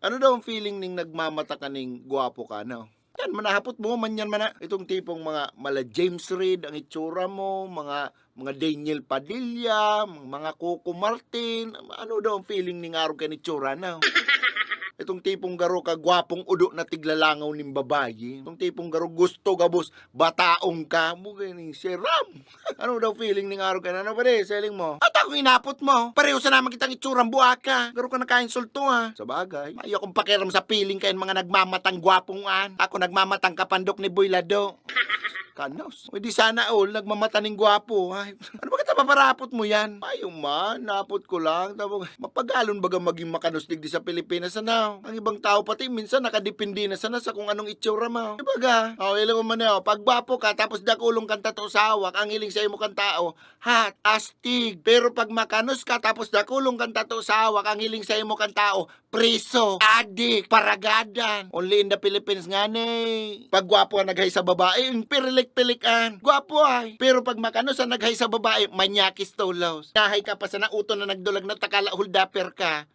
Ano daw ang feeling ning nagmamata ka ning gwapo ka, no? Yan, manahapot mo man yan mana. Itong tipong mga mala James Reid ang itsura mo, mga Daniel Padilla, mga Coco Martin. Ano daw ang feeling ning araw ka ni itsura, no? Itong tipong garo ka gwapong udo na tiglalangaw ning babayi. Itong tipong garo gusto gabos bataong ka mo ganing si Ram. Ano daw feeling ning araw ka na? Ano ba selling mo? At ako inapot mo. Pareho sa naman kitang itsurang buhaka. Garo ka nakainsulto ha. Sa bagay. Ayaw kong pakiram sa feeling kayo mga nagmamatang gwapong an. Ako nagmamatang kapandok ni Boy Lado. Kanos. O di sana all, nagmamataning gwapo. Ay, ano ba kita paparapot mo yan? Ayong man, napot ko lang. Tapos, mapagalon baga maging makanustig di sa Pilipinas na. Ang ibang tao pati, minsan nakadepindi na sana sa kung anong itsura mo. Dibaga? O, ilang mo man pag gwapo ka, tapos dakulong kanta to sawak, ang hiling sa imo kang tao, hat, astig. Pero pag makanos ka, tapos dakulong kanta to sawak, ang hiling sa imo kang tao, preso, adik, paragadan. Only in the Philippines nga ni. Pag gwapo ka naghay sa babae, pilikan. Gwapo ay. Pero pag makano sa naghay sa babae, manyakis tolaws. Nahay ka pa sa nauto na nagdulag na takala huldaper ka.